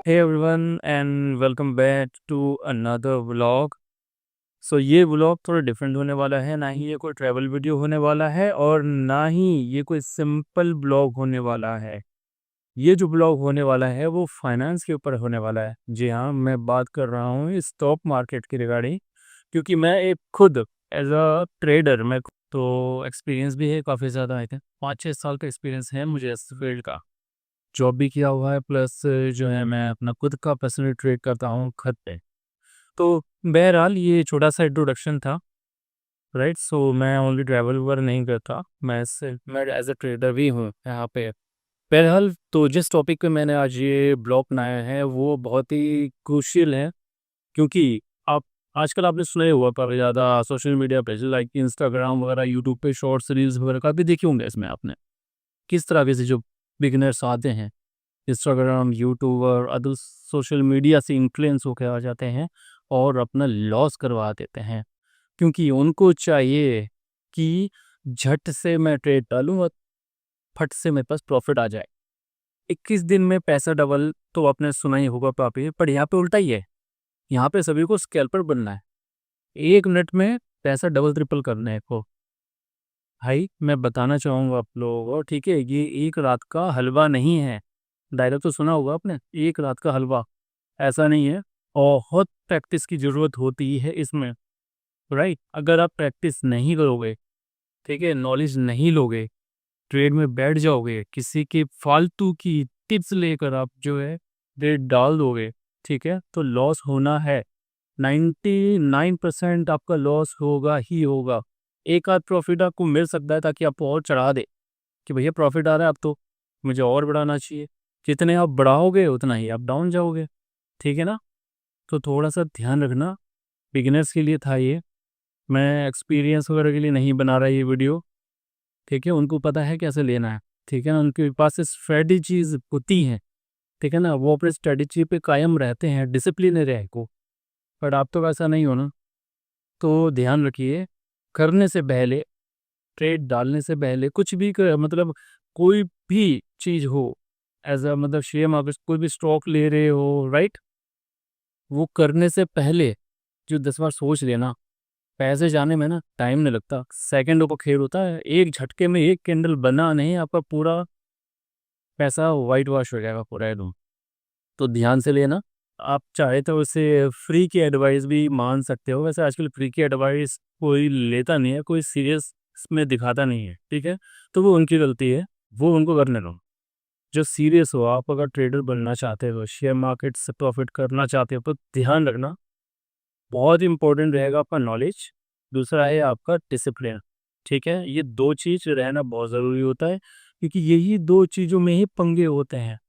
Hey everyone and welcome back to another vlog. So ये vlog थोड़ा different होने वाला है। ना ही ये कोई ट्रैवल वीडियो होने वाला है और ना ही ये कोई सिंपल ब्लॉग होने वाला है। ये जो ब्लॉग होने वाला है वो फाइनेंस के ऊपर होने वाला है। जी हाँ, मैं बात कर रहा हूँ स्टॉक मार्केट की रिगार्डिंग, क्योंकि मैं एक खुद एज अ ट्रेडर मैं तो एक्सपीरियंस भी है काफ़ी ज़्यादा। आई थिंक 5-6 साल का एक्सपीरियंस है मुझे इस फील्ड का। जॉब भी किया हुआ है, प्लस जो है मैं अपना खुद का पर्सनल ट्रेड करता हूँ खुद पे। तो बहरहाल ये छोटा सा इंट्रोडक्शन था। राइट, सो मैं ओनली ट्रैवल वगैरह नहीं करता, मैं एज अ ट्रेडर भी हूँ यहाँ पे। बहरहाल तो जिस टॉपिक पे मैंने आज ये ब्लॉग बनाया है वो बहुत ही क्रूशियल है, क्योंकि आप आजकल आपने सुना ही हुआ काफ़ी ज़्यादा सोशल मीडिया पे लाइक इंस्टाग्राम वगैरह, यूट्यूब पे शॉर्ट्स रील्स वगैरह काफ़ी देखे होंगे। इसमें आपने किस तरह के से जो बिगिनर्स आते हैं इंस्टाग्राम, यूट्यूब और अदर सोशल मीडिया से इन्फ्लुएंस होकर आ जाते हैं और अपना लॉस करवा देते हैं, क्योंकि उनको चाहिए कि झट से मैं ट्रेड डालूं और फट से मेरे पास प्रॉफिट आ जाए। 21 दिन में पैसा डबल तो आपने सुना ही होगा पापी, पर यहाँ पे उल्टा ही है। यहाँ पे सभी को स्कैल्पर बनना है, 1 मिनट में पैसा डबल ट्रिपल करने को। भाई मैं बताना चाहूँगा आप लोगों को, ठीक है, ये एक रात का हलवा नहीं है। डायलॉग तो सुना होगा आपने, एक रात का हलवा ऐसा नहीं है। बहुत प्रैक्टिस की ज़रूरत होती है इसमें। राइट, अगर आप प्रैक्टिस नहीं करोगे, ठीक है, नॉलेज नहीं लोगे, ट्रेड में बैठ जाओगे, किसी के फालतू की टिप्स लेकर आप जो है ट्रेड डाल दोगे, ठीक है, तो लॉस होना है। 99% आपका लॉस होगा ही होगा। एक आध प्रॉफिट आपको मिल सकता है ताकि आपको और चढ़ा दे कि भैया प्रॉफिट आ रहा है, अब तो मुझे और बढ़ाना चाहिए। जितने आप बढ़ाओगे उतना ही आप डाउन जाओगे, ठीक है ना। तो थोड़ा सा ध्यान रखना। बिगिनर्स के लिए था ये, मैं एक्सपीरियंस वगैरह के लिए नहीं बना रहा ये वीडियो, ठीक है। उनको पता है कैसे लेना है, ठीक है ना, उनके पास स्ट्रेटजीज होती हैं, ठीक है ना, वो अपने स्ट्रेटजी पे कायम रहते हैं, डिसिप्लिन रहे को। बट आप तो वैसा नहीं हो ना। तो ध्यान रखिए, करने से पहले, ट्रेड डालने से पहले कुछ भी मतलब कोई भी चीज़ हो, एज अ मतलब शेयर मार्केट कोई भी स्टॉक ले रहे हो, राइट, वो करने से पहले जो 10 बार सोच लेना। पैसे जाने में ना टाइम नहीं लगता, सेकंडों का खेल होता है। एक झटके में एक कैंडल बना नहीं, आपका पूरा पैसा वाइट वॉश हो जाएगा पूरा एकदम। तो ध्यान से लेना। आप चाहे तो उसे फ्री की एडवाइस भी मान सकते हो। वैसे आजकल फ्री की एडवाइस कोई लेता नहीं है, कोई सीरियस इसमें दिखाता नहीं है, ठीक है। तो वो उनकी गलती है, वो उनको करने दो। जो सीरियस हो, आप अगर ट्रेडर बनना चाहते हो, शेयर मार्केट से प्रॉफिट करना चाहते हो, तो ध्यान रखना, बहुत इंपॉर्टेंट रहेगा आपका नॉलेज। दूसरा है आपका डिसिप्लिन, ठीक है। ये दो चीज़ रहना बहुत ज़रूरी होता है, क्योंकि यही दो चीज़ों में ही पंगे होते हैं।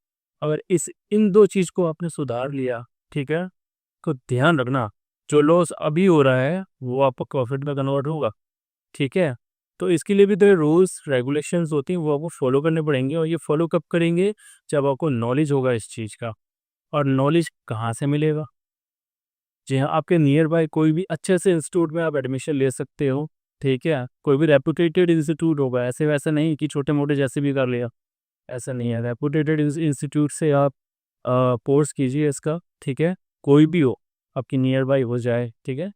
अगर इस इन दो चीज़ को आपने सुधार लिया, ठीक है, तो ध्यान रखना, जो लॉस अभी हो रहा है वो आपका प्रॉफिट में कन्वर्ट होगा, ठीक है। तो इसके लिए भी तो रूल्स रेगुलेशंस होती हैं, वो आपको फॉलो करने पड़ेंगे। और ये फॉलो कब करेंगे, जब आपको नॉलेज होगा इस चीज़ का। और नॉलेज कहाँ से मिलेगा? जी हाँ, आपके नियर बाय कोई भी अच्छे से इंस्टीट्यूट में आप एडमिशन ले सकते हो, ठीक है। कोई भी रेपुटेटेड इंस्टीट्यूट होगा, ऐसे वैसे नहीं कि छोटे मोटे जैसे भी कर लिया, ऐसा नहीं है। रेपुटेटेड इंस्टीट्यूट से आप कोर्स कीजिए इसका, ठीक है। कोई भी हो, आपकी नियर बाय हो जाए, ठीक है,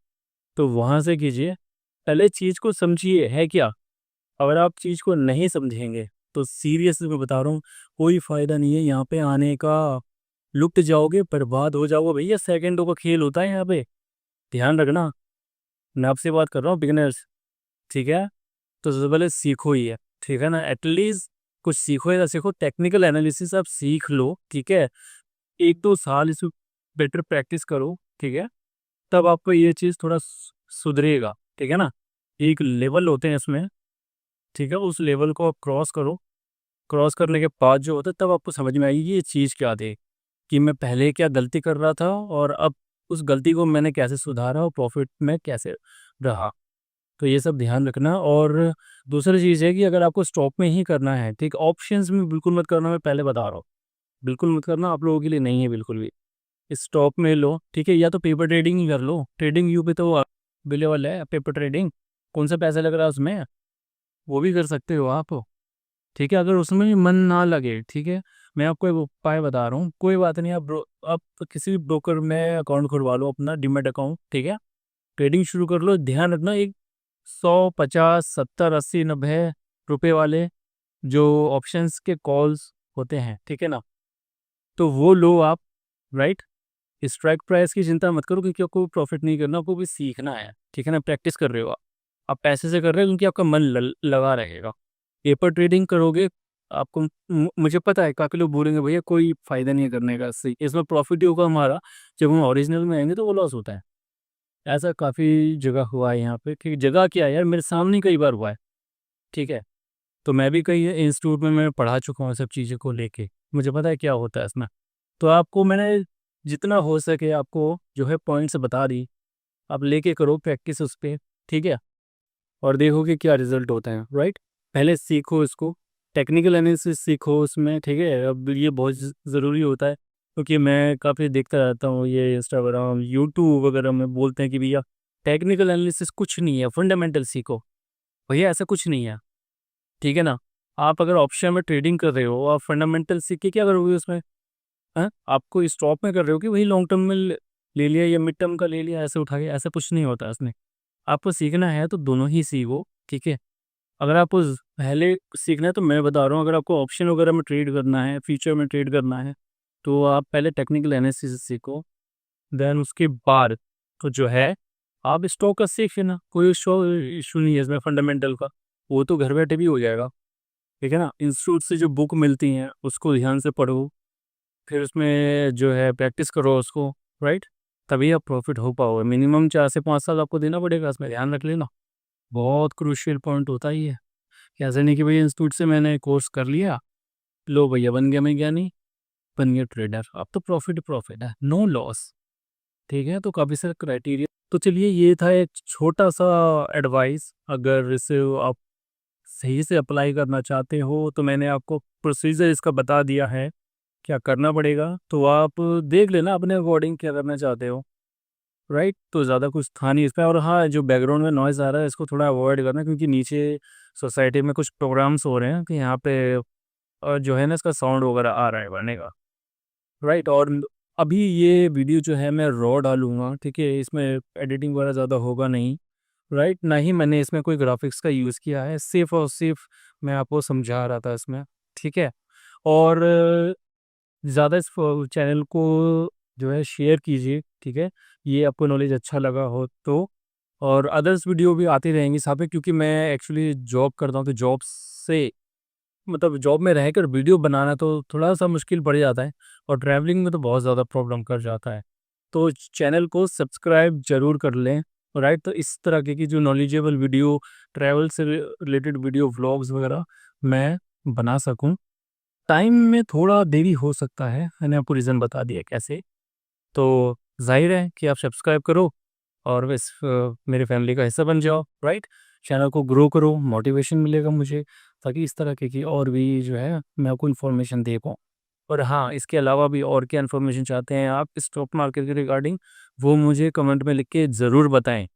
तो वहाँ से कीजिए। पहले चीज़ को समझिए है क्या। अगर आप चीज़ को नहीं समझेंगे तो सीरियसली मैं बता रहा हूँ, कोई फ़ायदा नहीं है यहाँ पे आने का। लुट जाओगे, बर्बाद हो जाओगे भैया, सेकंडों का खेल होता है यहाँ पे। ध्यान रखना, मैं आपसे बात कर रहा हूँ बिगिनर्स, ठीक है। तो सबसे पहले सीखो ही है, ठीक है ना, एटलीस्ट कुछ सीखो या सीखो, टेक्निकल एनालिसिस आप सीख लो, ठीक है। 1-2 साल इसमें बेटर प्रैक्टिस करो, ठीक है, तब आपको ये चीज़ थोड़ा सुधरेगा, ठीक है ना। एक लेवल होते हैं इसमें, ठीक है, उस लेवल को आप क्रॉस करो। क्रॉस करने के बाद जो होता है तब आपको समझ में आएगी ये चीज़ क्या थी, कि मैं पहले क्या गलती कर रहा था और अब उस गलती को मैंने कैसे सुधारा और प्रॉफिट में कैसे रहा। तो ये सब ध्यान रखना। और दूसरी चीज़ है कि अगर आपको स्टॉक में ही करना है, ठीक, ऑप्शंस में बिल्कुल मत करना, मैं पहले बता रहा हूँ, बिल्कुल मत करना, आप लोगों के लिए नहीं है बिल्कुल भी। स्टॉक में लो, ठीक है, या तो पेपर ट्रेडिंग ही कर लो। ट्रेडिंग व्यू पे तो अवेलेबल है पेपर ट्रेडिंग, कौन सा पैसा लग रहा है उसमें, वो भी कर सकते हो आप, ठीक है। अगर उसमें मन ना लगे, ठीक है, मैं आपको एक उपाय बता रहा हूँ, कोई बात नहीं, आप किसी भी ब्रोकर में अकाउंट खुलवा लो अपना डीमैट अकाउंट, ठीक है? ट्रेडिंग शुरू कर लो। ध्यान रखना, एक 100, 50, 70, 80, 90 रुपए वाले जो ऑप्शंस के कॉल्स होते हैं, ठीक है ना, तो वो लो आप, राइट? स्ट्राइक प्राइस की चिंता मत करो, क्योंकि आपको प्रॉफिट नहीं करना, आपको भी सीखना है, ठीक है ना? प्रैक्टिस कर रहे हो आप पैसे से कर रहे हो क्योंकि आपका मन लगा रहेगा। पेपर ट्रेडिंग करोगे, आपको मुझे पता है काफ़ी लोग बोलेंगे भैया कोई फ़ायदा नहीं है करने का, इससे इसमें प्रॉफिट ही होगा हमारा, जब हम ओरिजिनल में आएंगे तो वो लॉस होता है। ऐसा काफ़ी जगह हुआ है यहाँ पे, कि जगह क्या है यार, मेरे सामने कई बार हुआ है, ठीक है? तो मैं भी कई इंस्टीट्यूट में मैं पढ़ा चुका हूँ सब चीज़ों को लेके, मुझे पता है क्या होता है इसमें। तो आपको मैंने जितना हो सके आपको जो है पॉइंट्स बता दी, आप लेके करो प्रैक्टिस उस पे, ठीक है? और देखो कि क्या रिजल्ट होता है, राइट? पहले सीखो इसको, टेक्निकल एनालिसिस सीखो उसमें, ठीक है? अब ये बहुत ज़रूरी होता है, क्योंकि मैं काफ़ी देखता रहता हूँ ये इंस्टाग्राम, यूट्यूब वगैरह में बोलते हैं कि भैया टेक्निकल एनालिसिस कुछ नहीं है, फंडामेंटल सीखो। भैया ऐसा कुछ नहीं है, ठीक है ना? आप अगर ऑप्शन में ट्रेडिंग कर रहे हो, आप फंडामेंटल सीख के क्या करोगे उसमें? हाँ, आपको स्टॉप में कर रहे हो कि वही लॉन्ग टर्म में ले लिया या मिड टर्म का ले लिया, ऐसे उठा के, ऐसा कुछ नहीं होता इसमें। आपको सीखना है तो दोनों ही सीखो, ठीक है? अगर आपको पहले सीखना है तो मैं बता रहा हूँ, अगर आपको ऑप्शन वगैरह में ट्रेड करना है, फ्यूचर में ट्रेड करना है, तो आप पहले टेक्निकल एनालिसिस सीखो, देन उसके बाद तो जो है आप स्टॉक का सीख लेना, कोई इशू नहीं है इसमें फंडामेंटल का, वो तो घर बैठे भी हो जाएगा, ठीक है ना? इंस्टीट्यूट से जो बुक मिलती हैं उसको ध्यान से पढ़ो, फिर उसमें जो है प्रैक्टिस करो उसको, राइट? तभी आप प्रॉफिट हो पाओगे। मिनिमम 4 से 5 साल आपको देना पड़ेगा इसमें, ध्यान रख लेना। बहुत क्रूशियल पॉइंट होता ही है कि ऐसा नहीं कि भैया इंस्टीट्यूट से मैंने कोर्स कर लिया, लो भैया बन गया मैं, क्या नहीं बन गया ट्रेडर, अब तो प्रॉफिट प्रॉफिट है, नो लॉस, ठीक है? तो काफ़ी सारे क्राइटेरिया, तो चलिए ये था एक छोटा सा एडवाइस, अगर इसे आप सही से अप्लाई करना चाहते हो तो मैंने आपको प्रोसीजर इसका बता दिया है, क्या करना पड़ेगा, तो आप देख लेना अपने अकॉर्डिंग क्या करना चाहते हो, राइट? तो ज़्यादा कुछ था नहीं इसमें। और हाँ, जो बैकग्राउंड में नॉइज़ आ रहा है इसको थोड़ा अवॉइड करना, क्योंकि नीचे सोसाइटी में कुछ प्रोग्राम्स हो रहे हैं, कि यहाँ पे जो है ना इसका साउंड वगैरह आ रहा है बढ़ने का, राइट? और अभी ये वीडियो जो है मैं रॉ डालूंगा, ठीक है? इसमें एडिटिंग वगैरह ज़्यादा होगा नहीं, राइट? ना ही मैंने इसमें कोई ग्राफिक्स का यूज़ किया है, सिर्फ और सिर्फ मैं आपको समझा रहा था इसमें, ठीक है? और ज़्यादा इस चैनल को जो है शेयर कीजिए, ठीक है? ये आपको नॉलेज अच्छा लगा हो तो। और अदर्स वीडियो भी आती रहेंगी साथ में, क्योंकि मैं एक्चुअली जॉब करता हूँ, तो जॉब से मतलब जॉब में रहकर वीडियो बनाना तो थोड़ा-सा मुश्किल पड़ जाता है, और ट्रैवलिंग में तो बहुत ज़्यादा प्रॉब्लम कर जाता है। तो चैनल को सब्सक्राइब ज़रूर कर लें, राइट? तो इस तरह की जो नॉलेजेबल वीडियो, ट्रैवल से रिलेटेड वीडियो, व्लॉग्स वगैरह मैं बना सकूँ। टाइम में थोड़ा देरी हो सकता है, मैंने आपको रीज़न बता दिया कैसे। तो ज़ाहिर है कि आप सब्सक्राइब करो और बस मेरे फैमिली का हिस्सा बन जाओ, राइट? चैनल को ग्रो करो, मोटिवेशन मिलेगा मुझे, ताकि इस तरह की और भी जो है मैं आपको इन्फॉर्मेशन दे पाऊँ। और हाँ, इसके अलावा भी और क्या इन्फॉर्मेशन चाहते हैं आप स्टॉक मार्केट के रिगार्डिंग, वो मुझे कमेंट में लिख के ज़रूर बताएँ।